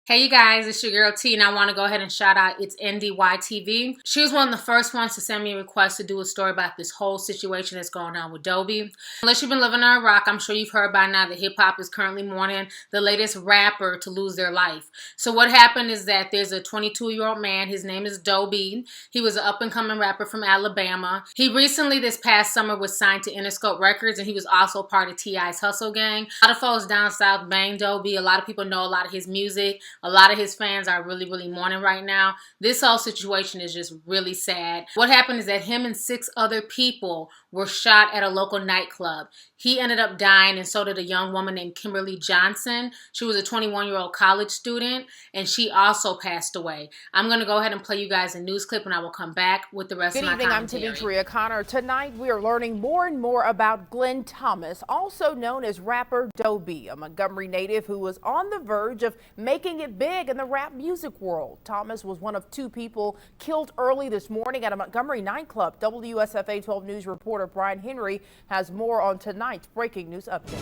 Hey you guys, it's your girl T, and I want to go ahead and shout out It's NDY TV. She was one of the first ones to send me a request to do a story about this whole situation that's going on with Doe B. Unless you've been living under a rock, I'm sure you've heard by now that hip-hop is currently mourning the latest rapper to lose their life. So what happened is that there's a 22-year-old man, his name is Doe B. He was an up-and-coming rapper from Alabama. He recently, this past summer, was signed to Interscope Records, and he was also part of T.I.'s Hustle Gang. A lot of folks down south bang Doe B. A lot of people know a lot of his music. A lot of his fans are really mourning right now. This whole situation is just really sad. What happened is that him and 6 other people were shot at a local nightclub. He ended up dying, and so did a young woman named Kimberle Johnson. She was a 21-year-old college student, and she also passed away. I'm going to go ahead and play you guys a news clip, and I will come back with the rest of my commentary. I'm Demetria Connor. Tonight, we are learning more and more about Glenn Thomas, also known as rapper Doe B, a Montgomery native who was on the verge of making it big in the rap music world. Thomas was one of 2 people killed early this morning at a Montgomery nightclub. WSFA 12 News reporter Brian Henry has more on tonight's breaking news update.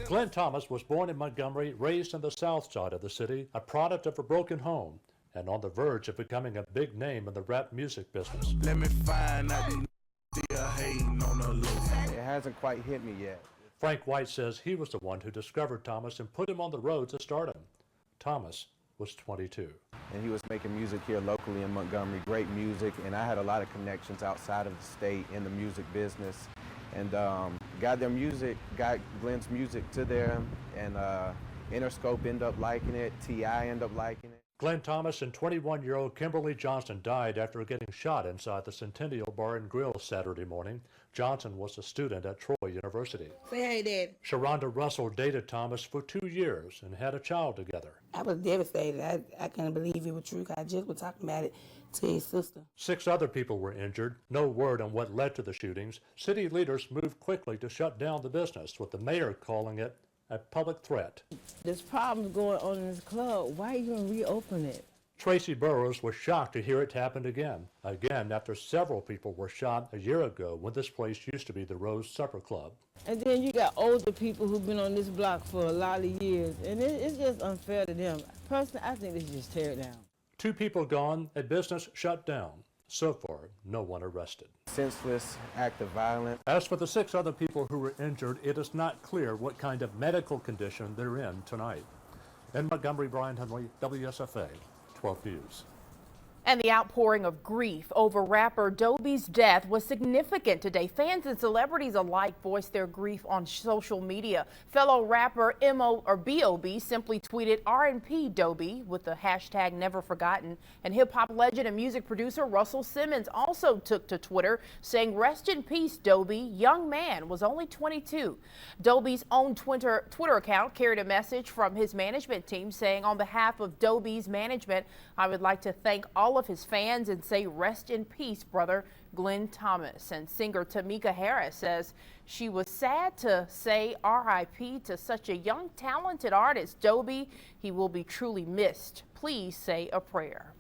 Glenn Thomas was born in Montgomery, raised in the south side of the city, a product of a broken home, and on the verge of becoming a big name in the rap music business. Let me find out these hating on the low. It hasn't quite hit me yet. Frank White says he was the one who discovered Thomas and put him on the road to stardom. Thomas was 22. And he was making music here locally in Montgomery, great music, and I had a lot of connections outside of the state in the music business, and got Glenn's music to them, and Interscope ended up liking it, T.I. ended up liking it. Glenn Thomas and 21-year-old Kimberle Johnson died after getting shot inside the Centennial Bar and Grill Saturday morning. Johnson was a student at Troy University. Say hey, Dad. Sharonda Russell dated Thomas for 2 years and had a child together. I was devastated. I couldn't believe it was true. I just was talking about it to his sister. 6 other people were injured. No word on what led to the shootings. City leaders moved quickly to shut down the business, with the mayor calling it a public threat. There's problems going on in this club. Why are you going to reopen it? Tracy Burrows was shocked to hear it happened again after several people were shot a year ago when this place used to be the Rose Supper Club. And then you got older people who've been on this block for a lot of years, and it's just unfair to them. Personally, I think they should just tear it down. 2 people gone, a business shut down. So far, no one arrested. Senseless act of violence. As for the 6 other people who were injured, it is not clear what kind of medical condition they're in tonight. In Montgomery, Brian Henry, WSFA 12 News. And the outpouring of grief over rapper Doe B's death was significant today. Fans and celebrities alike voiced their grief on social media. Fellow rapper B.O.B. simply tweeted R.I.P. Doe B with the hashtag never forgotten. And hip-hop legend and music producer Russell Simmons also took to Twitter saying, "Rest in peace, Doe B. Young man, was only 22. Doe B's own Twitter account carried a message from his management team saying, "On behalf of Doe B's management, I would like to thank all of his fans and say rest in peace, brother Glenn Thomas." And singer Tamika Harris says she was sad to say R.I.P. to such a young, talented artist. Doe B, he will be truly missed. Please say a prayer.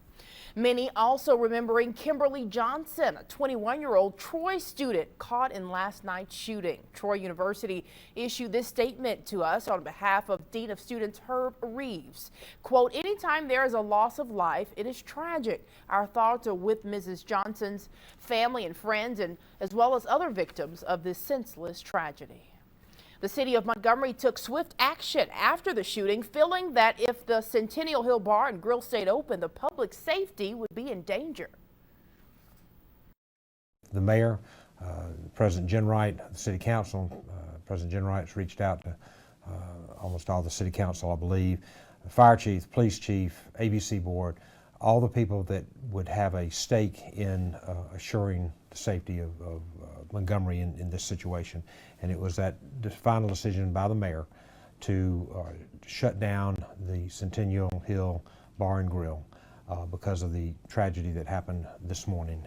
Many also remembering Kimberle Johnson, a 21-year-old Troy student caught in last night's shooting. Troy University issued this statement to us on behalf of Dean of Students Herb Reeves. Quote, "Anytime there is a loss of life, it is tragic. Our thoughts are with Mrs. Johnson's family and friends, and as well as other victims of this senseless tragedy." The city of Montgomery took swift action after the shooting, feeling that if the Centennial Hill Bar and Grill stayed open, the public safety would be in danger. The mayor, President Jenwright, the city council, President Jenwright's reached out to almost all the city council, I believe, the fire chief, police chief, ABC board, all the people that would have a stake in assuring the safety of Montgomery in this situation. And it was that final decision by the mayor to shut down the Centennial Hill Bar and Grill because of the tragedy that happened this morning.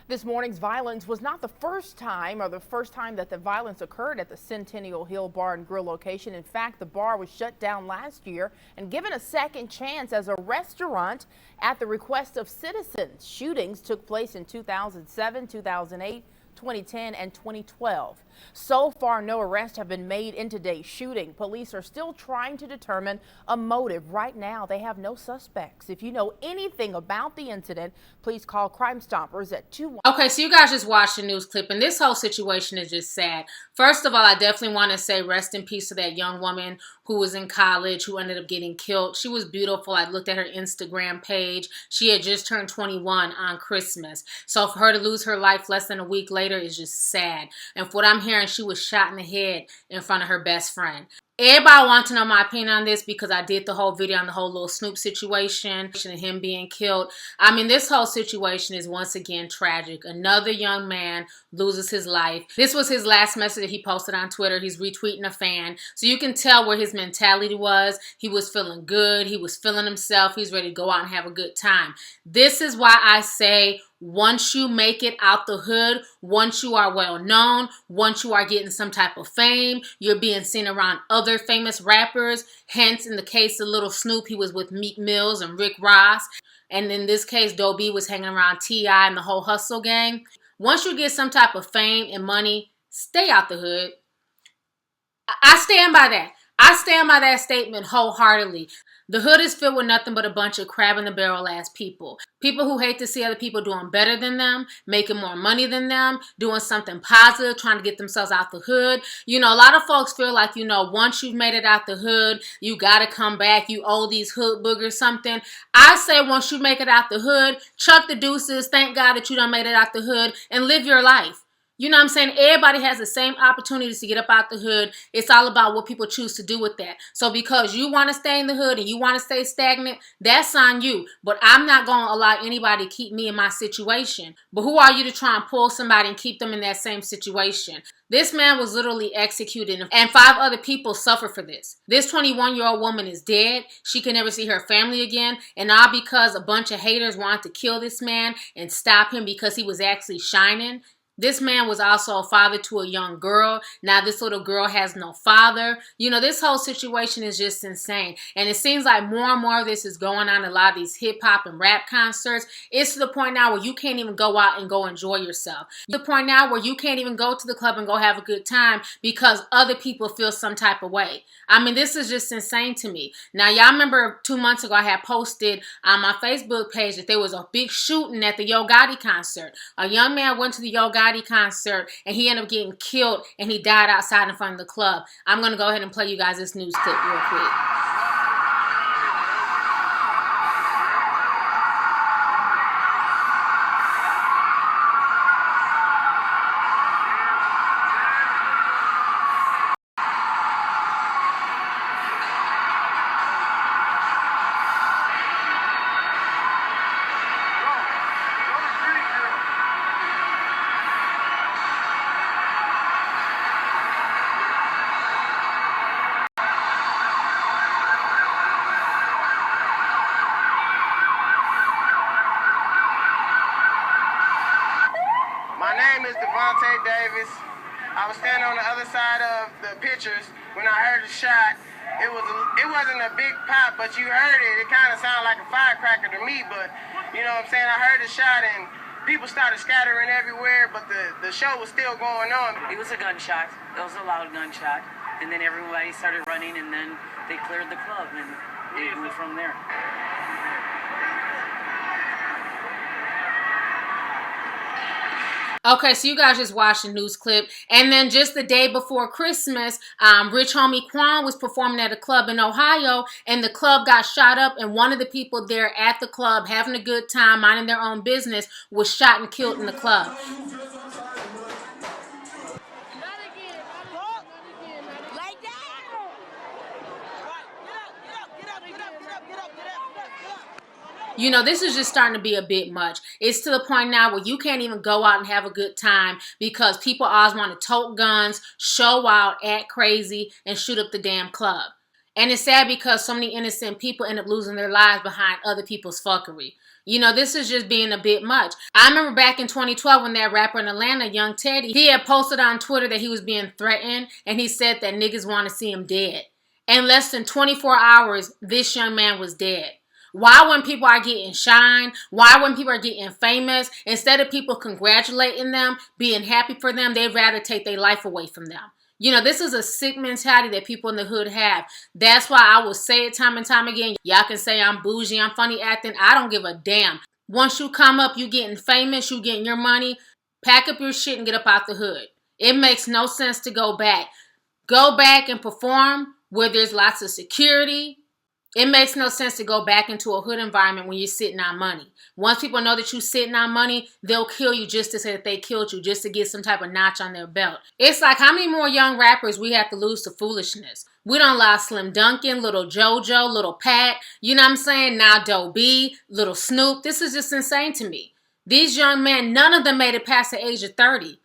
This morning's violence was not the first time that the violence occurred at the Centennial Hill Bar and Grill location. In fact, the bar was shut down last year and given a second chance as a restaurant at the request of citizens. Shootings took place in 2007, 2008, 2010 and 2012. So far, no arrests have been made in today's shooting. Police are still trying to determine a motive. Right now, they have no suspects. If you know anything about the incident, please call Crime Stoppers at 2-1. Okay, so you guys just watched the news clip, and this whole situation is just sad. First of all, I definitely want to say rest in peace to that young woman who was in college who ended up getting killed. She was beautiful. I looked at her Instagram page. She had just turned 21 on Christmas. So for her to lose her life less than a week later is just sad. And for what I'm hearing, she was shot in the head in front of her best friend. Everybody wants to know my opinion on this because I did the whole video on the whole little Snoop situation and him being killed. I mean, this whole situation is once again tragic. Another young man loses his life. This was his last message that he posted on Twitter. He's retweeting a fan. So you can tell where his mentality was. He was feeling good. He was feeling himself. He was ready to go out and have a good time. This is why I say once you make it out the hood, once you are well known, once you are getting some type of fame, you're being seen around other famous rappers. Hence, in the case of Little Snoop, he was with Meek Mills and Rick Ross. And in this case, Doe B was hanging around T.I. and the whole Hustle gang. Once you get some type of fame and money, stay out the hood. I stand by that. I stand by that statement wholeheartedly. The hood is filled with nothing but a bunch of crab in the barrel ass people. People who hate to see other people doing better than them, making more money than them, doing something positive, trying to get themselves out the hood. You know, a lot of folks feel like, you know, once you've made it out the hood, you got to come back. You owe these hood boogers something. I say once you make it out the hood, chuck the deuces, thank God that you done made it out the hood, and live your life. You know what I'm saying? Everybody has the same opportunities to get up out the hood. It's all about what people choose to do with that. So because you want to stay in the hood and you want to stay stagnant, that's on you. But I'm not going to allow anybody to keep me in my situation. But who are you to try and pull somebody and keep them in that same situation? This man was literally executed and 5 other people suffer for this. This 21-year-old woman is dead. She can never see her family again. And all because a bunch of haters wanted to kill this man and stop him because he was actually shining. This man was also a father to a young girl. Now this little girl has no father. You know, this whole situation is just insane. And it seems like more and more of this is going on in a lot of these hip hop and rap concerts. It's to the point now where you can't even go out and go enjoy yourself. To the point now where you can't even go to the club and go have a good time because other people feel some type of way. I mean, this is just insane to me. Now, y'all remember 2 months ago I had posted on my Facebook page that there was a big shooting at the Yo Gotti concert. A young man went to the Yo Gotti concert and he ended up getting killed and he died outside in front of the club. I'm going to go ahead and play you guys this news clip real quick. I was standing on the other side of the pictures when I heard the shot. It wasn't a big pop, but you heard it. It kind of sounded like a firecracker to me, but you know what I'm saying? I heard the shot and people started scattering everywhere, but the show was still going on. It was a gunshot. It was a loud gunshot. And then everybody started running and then they cleared the club and it went from there. Okay, so you guys just watched the news clip. And then just the day before Christmas, Rich Homie Quan was performing at a club in Ohio, and the club got shot up, and one of the people there at the club having a good time, minding their own business, was shot and killed in the club. You know, this is just starting to be a bit much. It's to the point now where you can't even go out and have a good time because people always want to tote guns, show out, act crazy, and shoot up the damn club. And it's sad because so many innocent people end up losing their lives behind other people's fuckery. You know, this is just being a bit much. I remember back in 2012 when that rapper in Atlanta, Young Teddy, he had posted on Twitter that he was being threatened, and he said that niggas want to see him dead. In less than 24 hours, this young man was dead. Why when people are getting shine, why when people are getting famous, instead of people congratulating them, being happy for them, they'd rather take their life away from them. You know, this is a sick mentality that people in the hood have. That's why I will say it time and time again. Y'all can say I'm bougie, I'm funny acting. I don't give a damn. Once you come up, you getting famous, you getting your money, pack up your shit and get up out the hood. It makes no sense to go back. Go back and perform where there's lots of security. It makes no sense to go back into a hood environment when you're sitting on money. Once people know that you're sitting on money, they'll kill you just to say that they killed you, just to get some type of notch on their belt. It's like how many more young rappers we have to lose to foolishness. We don't allow Slim Duncan, Little JoJo, Little Pat, you know what I'm saying? Now Doe B, Little Snoop. This is just insane to me. These young men, none of them made it past the age of 30.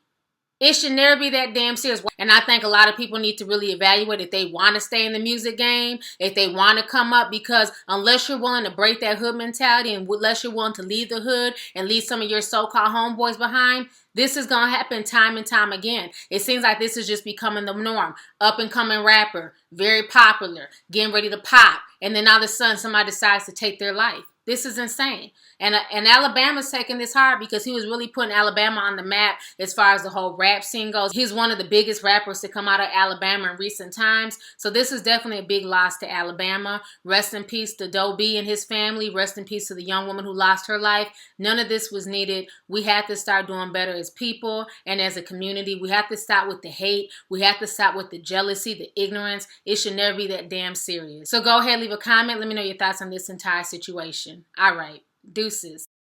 It should never be that damn serious. And I think a lot of people need to really evaluate if they want to stay in the music game, if they want to come up, because unless you're willing to break that hood mentality and unless you're willing to leave the hood and leave some of your so-called homeboys behind, this is going to happen time and time again. It seems like this is just becoming the norm. Up and coming rapper, very popular, getting ready to pop, and then all of a sudden somebody decides to take their life. This is insane. And Alabama's taking this hard because he was really putting Alabama on the map as far as the whole rap scene goes. He's one of the biggest rappers to come out of Alabama in recent times. So this is definitely a big loss to Alabama. Rest in peace to Doe B and his family. Rest in peace to the young woman who lost her life. None of this was needed. We have to start doing better as people and as a community. We have to stop with the hate. We have to stop with the jealousy, the ignorance. It should never be that damn serious. So go ahead, leave a comment. Let me know your thoughts on this entire situation. All right. Deuces.